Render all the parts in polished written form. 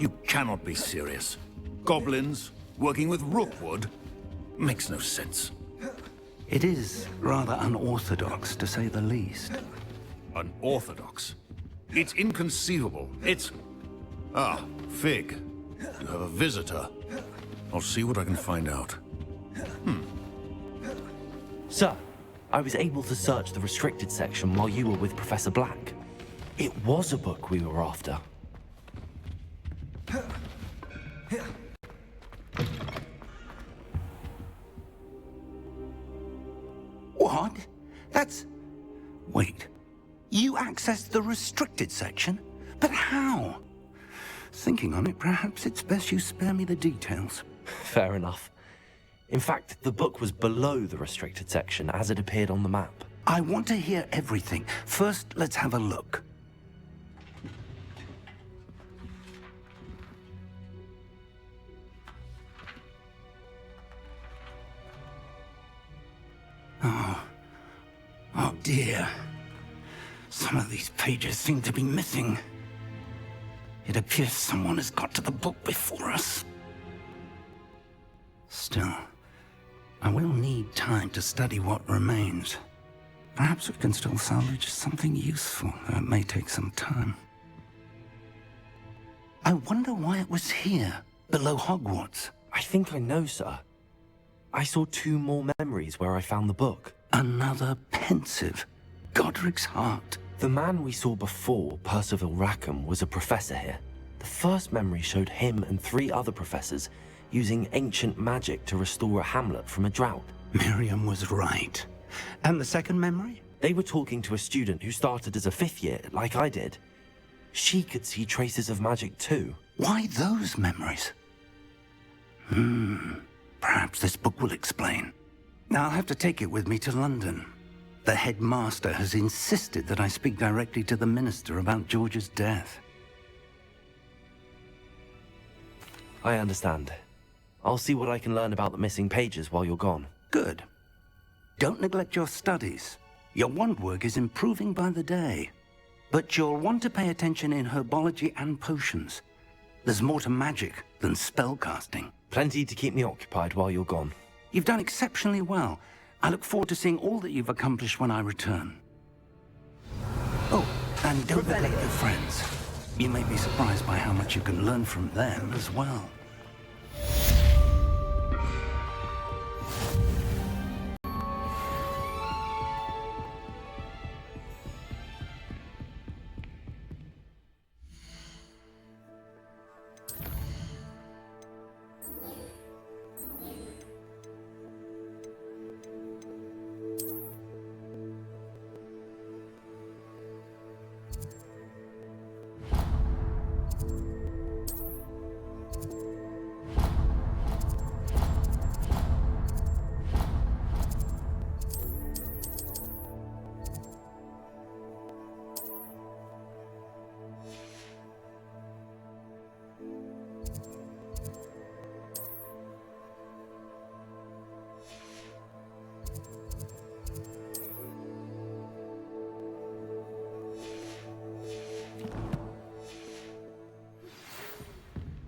You cannot be serious. Goblins working with Rookwood? Makes no sense. It is rather unorthodox, to say the least. Unorthodox? It's inconceivable. It's... Ah, Fig. You have a visitor. I'll see what I can find out. Sir, I was able to search the restricted section while you were with Professor Black. It was a book we were after. What? That's... Wait. You accessed the restricted section? But how? Thinking on it, perhaps it's best you spare me the details. Fair enough. In fact, the book was below the restricted section as it appeared on the map. I want to hear everything. First, let's have a look. Oh dear. Some of these pages seem to be missing. It appears someone has got to the book before us. Still, I will need time to study what remains. Perhaps we can still salvage something useful, though it may take some time. I wonder why it was here, below Hogwarts. I think I know, sir. I saw 2 more memories where I found the book. Another pensive. Godric's heart. The man we saw before, Percival Rackham, was a professor here. The first memory showed him and 3 other professors using ancient magic to restore a hamlet from a drought. Miriam was right. And the second memory? They were talking to a student who started as a 5th year, like I did. She could see traces of magic too. Why those memories? Perhaps this book will explain. Now I'll have to take it with me to London. The headmaster has insisted that I speak directly to the minister about George's death. I understand. I'll see what I can learn about the missing pages while you're gone. Good. Don't neglect your studies. Your wand work is improving by the day. But you'll want to pay attention in herbology and potions. There's more to magic than spellcasting. Plenty to keep me occupied while you're gone. You've done exceptionally well. I look forward to seeing all that you've accomplished when I return. Oh, and don't neglect your friends. You may be surprised by how much you can learn from them as well.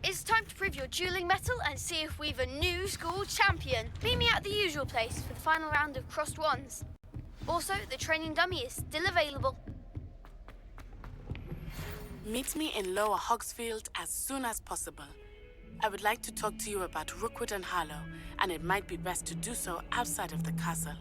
It's time to prove your dueling mettle and see if we've a new school champion. Meet me at the usual place for the final round of crossed wands. Also, the training dummy is still available. Meet me in Lower Hogsfield as soon as possible. I would like to talk to you about Rookwood and Harlow, and it might be best to do so outside of the castle.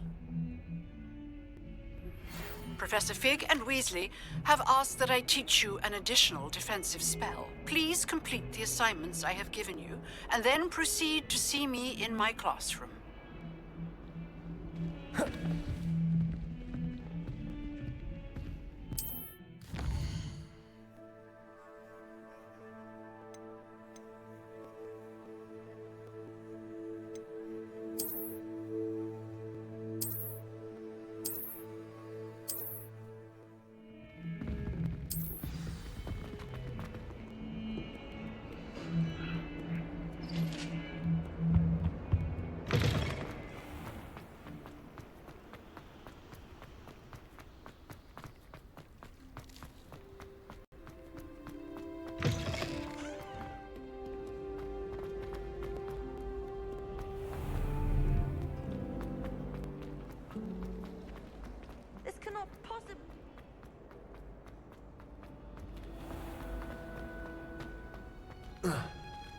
Professor Fig and Weasley have asked that I teach you an additional defensive spell. Please complete the assignments I have given you, and then proceed to see me in my classroom.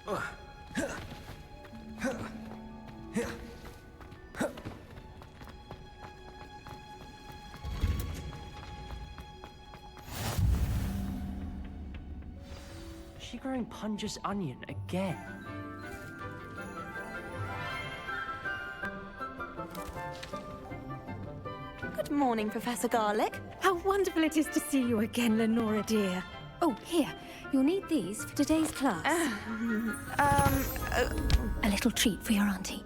Is she growing Punja's onion again? Good morning, Professor Garlick. How wonderful it is to see you again, Lenora dear. Oh, here. You'll need these for today's class. A little treat for your auntie.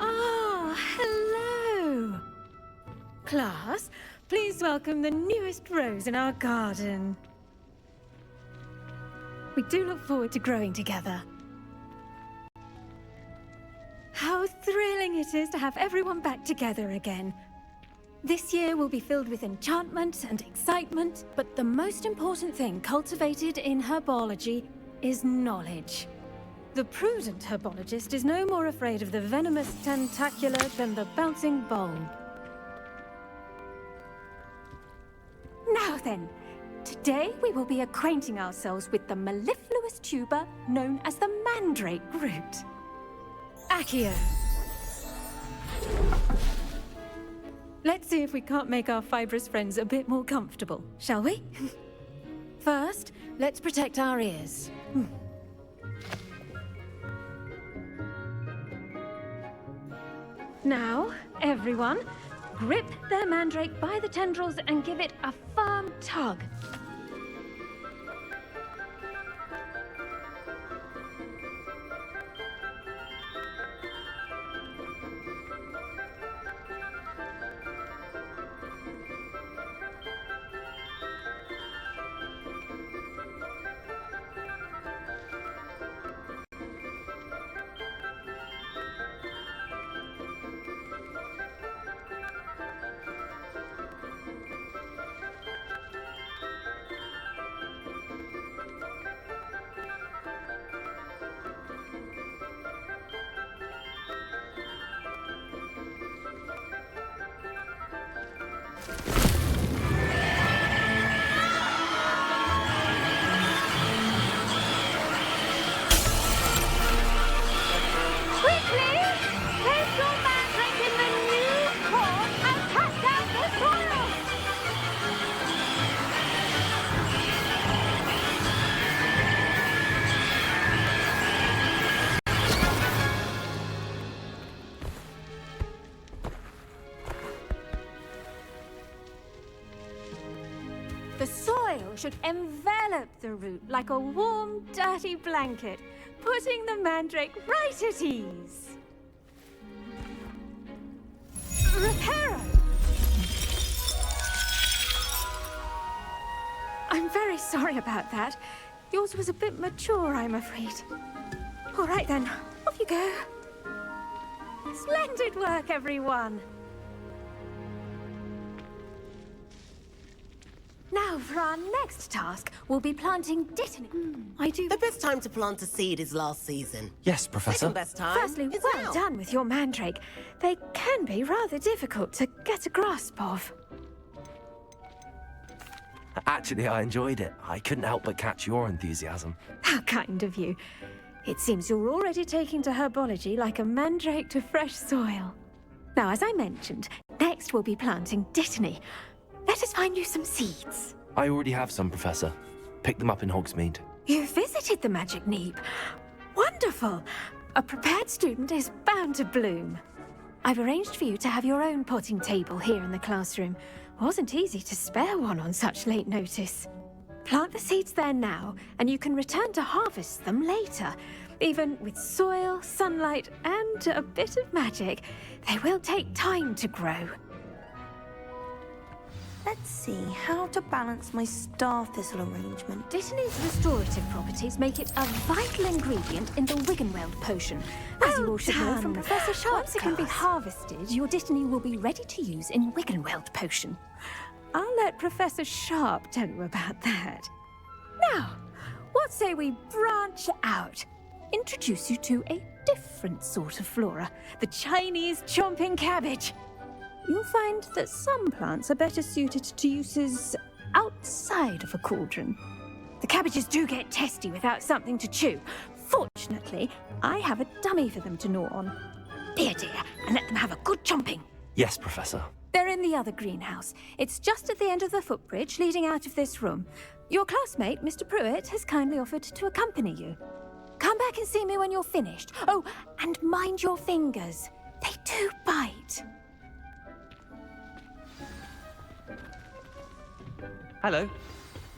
Ah, hello. Class, please welcome the newest rose in our garden. We do look forward to growing together. How thrilling it is to have everyone back together again. This year will be filled with enchantment and excitement, but the most important thing cultivated in herbology is knowledge. The prudent herbologist is no more afraid of the venomous tentacula than the bouncing bulb. Now then, today we will be acquainting ourselves with the mellifluous tuber known as the mandrake root. Accio. Let's see if we can't make our fibrous friends a bit more comfortable, shall we? First, let's protect our ears. Now, everyone, grip their mandrake by the tendrils and give it a firm tug. The soil should envelop the root like a warm, dirty blanket, putting the mandrake right at ease. Reparo! I'm very sorry about that. Yours was a bit mature, I'm afraid. All right then, off you go. Splendid work, everyone. Now, for our next task, we'll be planting dittany. The best time to plant a seed is last season. Yes, Professor. Second best time Firstly, is well now. done with your mandrake. They can be rather difficult to get a grasp of. Actually, I enjoyed it. I couldn't help but catch your enthusiasm. How kind of you. It seems you're already taking to herbology like a mandrake to fresh soil. Now, as I mentioned, next we'll be planting dittany. Let us find you some seeds. I already have some, Professor. Pick them up in Hogsmeade. You visited the Magic Neep. Wonderful. A prepared student is bound to bloom. I've arranged for you to have your own potting table here in the classroom. Wasn't easy to spare one on such late notice. Plant the seeds there now, and you can return to harvest them later. Even with soil, sunlight, and a bit of magic, they will take time to grow. Let's see how to balance my star thistle arrangement. Dittany's restorative properties make it a vital ingredient in the Wiggenweld potion. As you all should know from Professor Sharp's Once it can be harvested, your dittany will be ready to use in Wiggenweld potion. I'll let Professor Sharp tell you about that. Now, what say we branch out? Introduce you to a different sort of flora, the Chinese chomping cabbage. You'll find that some plants are better suited to uses outside of a cauldron. The cabbages do get testy without something to chew. Fortunately, I have a dummy for them to gnaw on. Be a dear and let them have a good chomping. Yes, Professor. They're in the other greenhouse. It's just at the end of the footbridge leading out of this room. Your classmate, Mr. Pruitt, has kindly offered to accompany you. Come back and see me when you're finished. Oh, and mind your fingers. They do bite. Hello.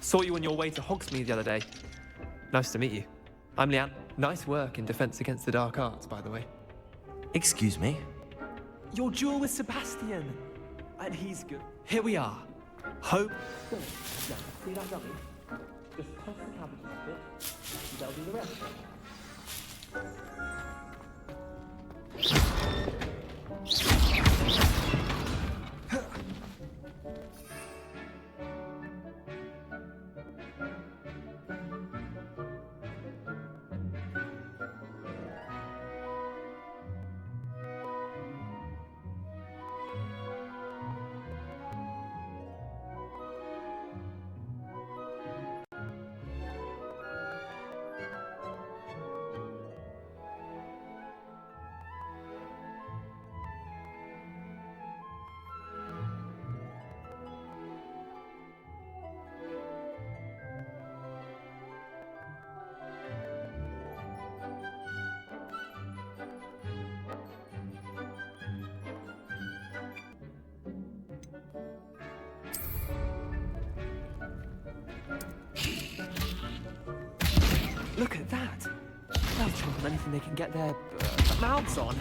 Saw you on your way to Hogsmeade the other day. Nice to meet you. I'm Leanne. Nice work in Defense Against the Dark Arts, by the way. Excuse me? Your duel with Sebastian. And he's good. Here we are. Hope. Good. Yeah, see that dummy? Just toss the cabbage a bit. They'll do the rest. Look at that! They'll chomp on anything they can get their mouths on.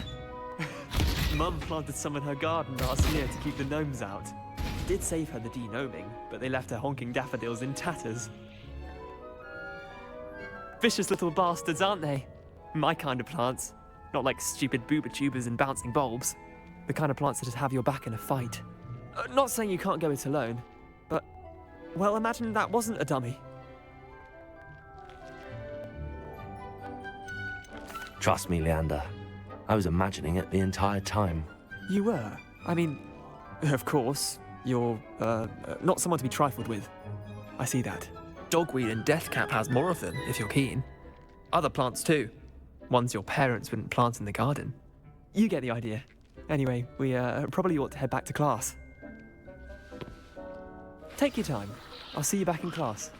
Mum planted some in her garden last year to keep the gnomes out. Did save her the de-gnoming, but they left her honking daffodils in tatters. Vicious little bastards, aren't they? My kind of plants. Not like stupid booba tubers and bouncing bulbs. The kind of plants that just have your back in a fight. Not saying you can't go it alone, but... well, imagine that wasn't a dummy. Trust me, Leander. I was imagining it the entire time. You were? I mean, of course, you're, not someone to be trifled with. I see that. Dogweed and deathcap has more of them, if you're keen. Other plants too. Ones your parents wouldn't plant in the garden. You get the idea. Anyway, we, probably ought to head back to class. Take your time. I'll see you back in class.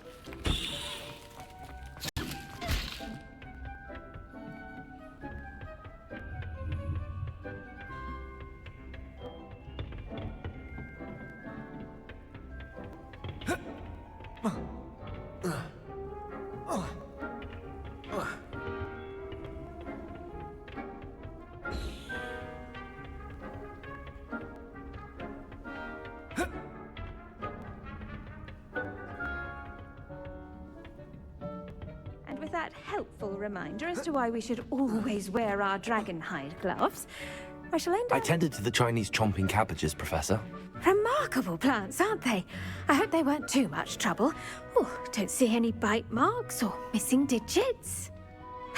With that helpful reminder as to why we should always wear our dragon hide gloves, I shall end I up... tended to the Chinese chomping cabbages, Professor. Remarkable plants, aren't they? I hope they weren't too much trouble. Oh, don't see any bite marks or missing digits.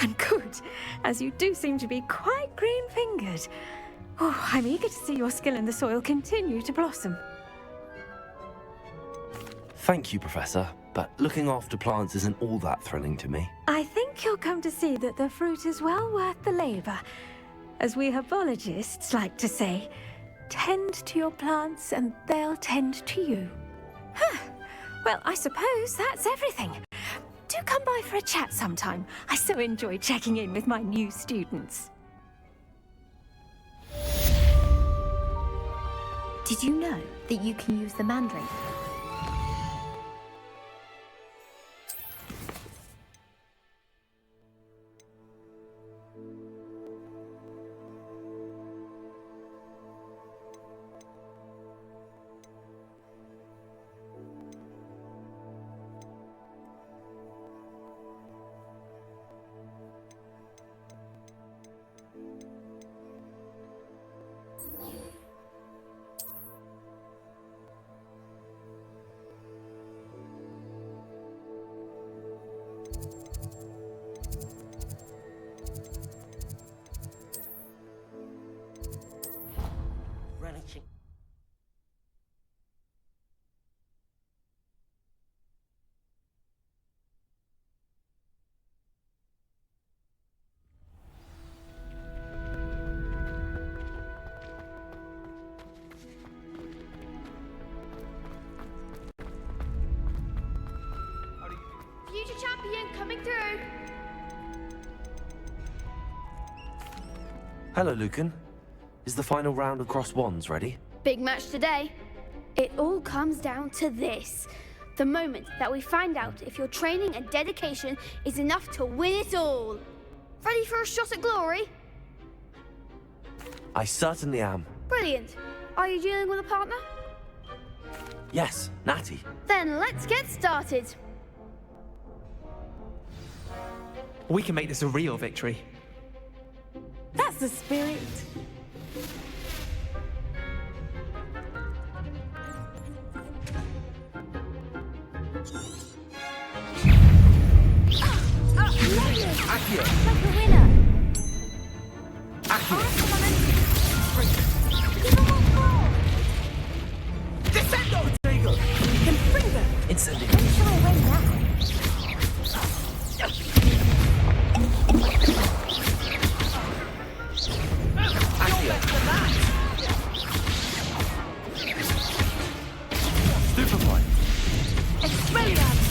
And good, as you do seem to be quite green-fingered. Oh, I'm eager to see your skill in the soil continue to blossom. Thank you, Professor, but looking after plants isn't all that thrilling to me. I think you'll come to see that the fruit is well worth the labour. As we herbologists like to say, tend to your plants and they'll tend to you. Huh. Well, I suppose that's everything. Do come by for a chat sometime. I so enjoy checking in with my new students. Did you know that you can use the Mandarin? Hello, Lucan. Is the final round of crossed wands ready? Big match today. It all comes down to this. The moment that we find out if your training and dedication is enough to win it all. Ready for a shot at glory? I certainly am. Brilliant. Are you dealing with a partner? Yes, Natty. Then let's get started. We can make this a real victory. That's the spirit. Accio! Like a winner. Accio! Give him a ball. Descendo! Protego! Confringo. Incendio! When shall I win now? Accio! Stupefy! Expelliarmus.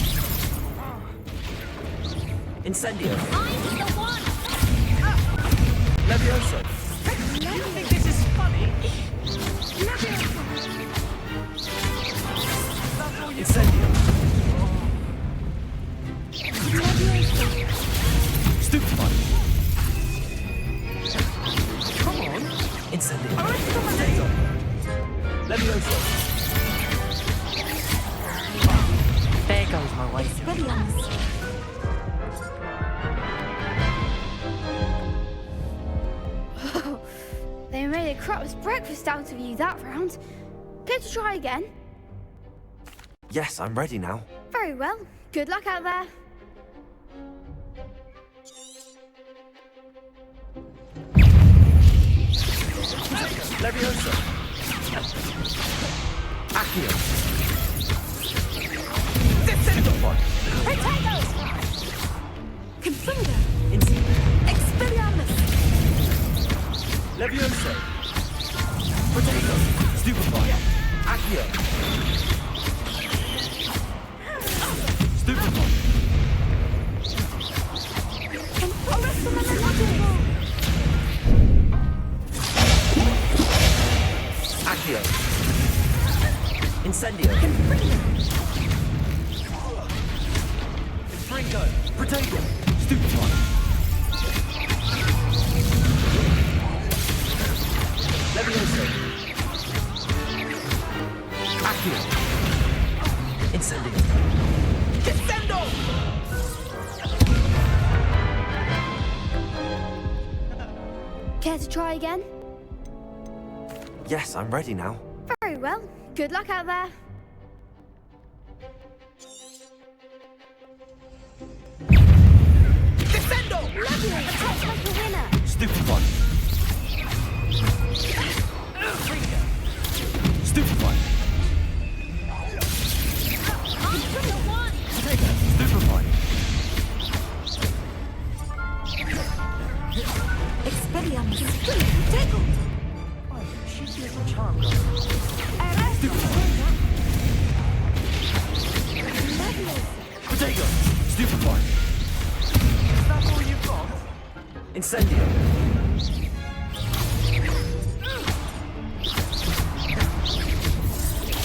Incendio! I'm the one. Levioso! You think this is funny? Incendio! Stupefy! Come on. Incendio! Potato. Levioso! There goes my way. Expelliarmus. They made a crap's breakfast out of you that round. Care to try again? Yes, I'm ready now. Very well. Good luck out there. Levioso! Accio! Stupefy! Potatoes. Confringo. Incendio! Expelliarmus. Levioso! Protego! Stupefy! Accio! Stupefy! Accio! Incendio! Confringo! Protego! Stupefy! Levioso! Accio! Incendio! Descendo! Care to try again? Yes, I'm ready now. Very well. Good luck out there. Descendo! Attack like a winner. Stupefy! Stupefy! Stupefy! Expelliarmus. Potato. She's a little charm girl. Protego! Stupefy! Is that all you've got? Incendio!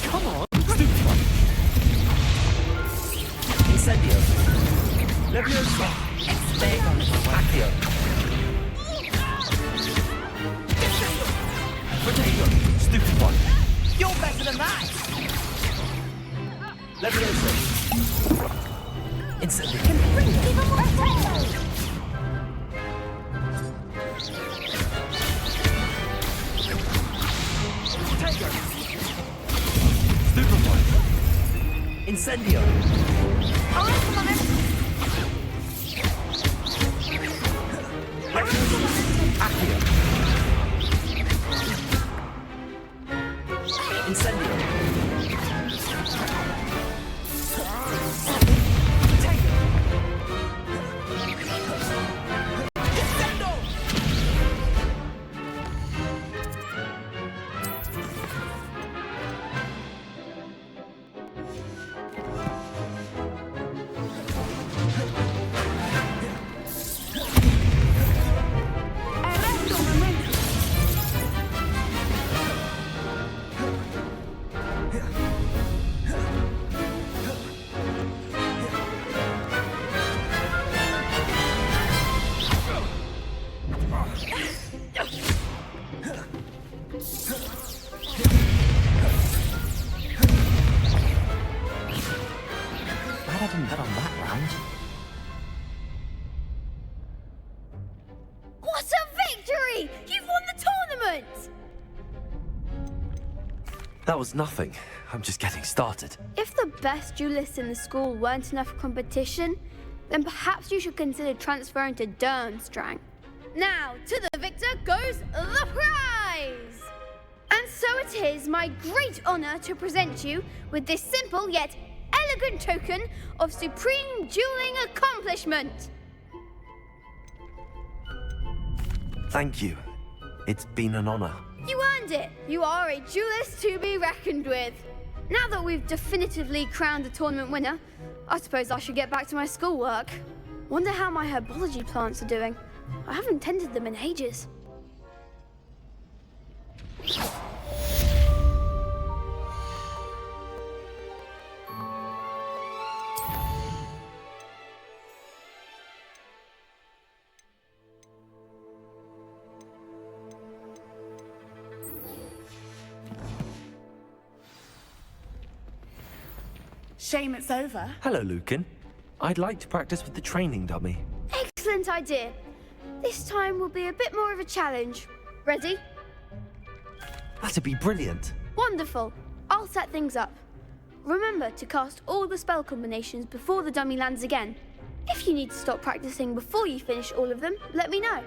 Come on. Stupefy! Incendio! Levioso! Accio! Protego! Stupefy! You're better than that. Levioso! Incendio! Give him a potato. Protego! Stupefy! Incendio! Accio! Incendio! Excellent! That was nothing. I'm just getting started. If the best duelists in the school weren't enough for competition, then perhaps you should consider transferring to Durmstrang. Now, to the victor goes the prize! And so it is my great honor to present you with this simple yet elegant token of supreme dueling accomplishment. Thank you. It's been an honor. You earned it. You are a duelist to be reckoned with. Now that we've definitively crowned the tournament winner, I suppose I should get back to my schoolwork. Wonder how my herbology plants are doing. I haven't tended them in ages. Shame it's over. Hello, Lucan. I'd like to practice with the training dummy. Excellent idea. This time will be a bit more of a challenge. Ready? That'd be brilliant. Wonderful. I'll set things up. Remember to cast all the spell combinations before the dummy lands again. If you need to stop practicing before you finish all of them, let me know.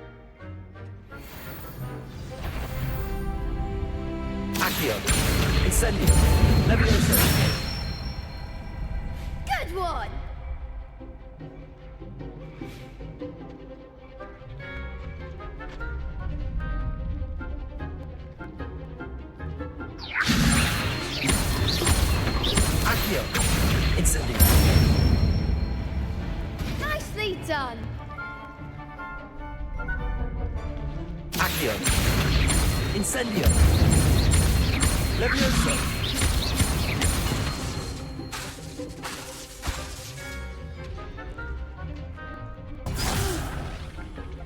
Accio. Incendio. Levioso. Good one! Accio. Incendio. Nicely done! Accio. Incendio. Levioso.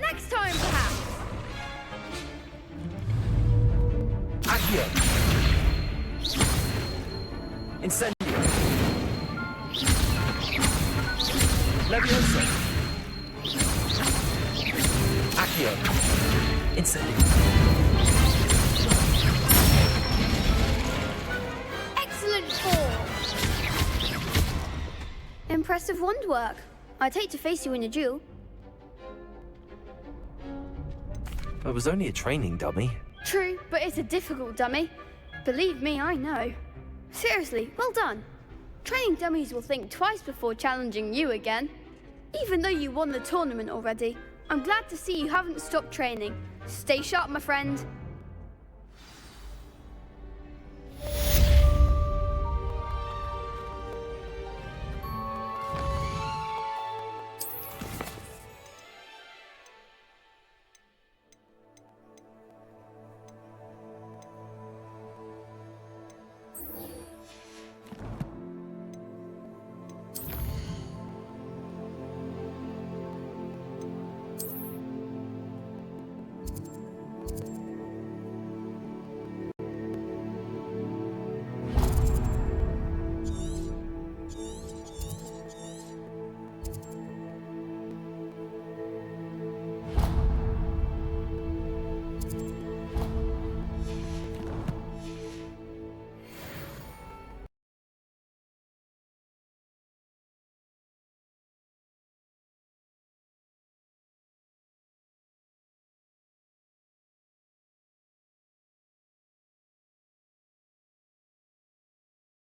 Next time, perhaps! Accio. Incendio. Levioso. Accio. Incendio. Excellent form! Impressive wand work. I'd hate to face you in a duel. It was only a training dummy. True, but it's a difficult dummy. Believe me, I know. Seriously, well done. Training dummies will think twice before challenging you again. Even though you won the tournament already, I'm glad to see you haven't stopped training. Stay sharp, my friend.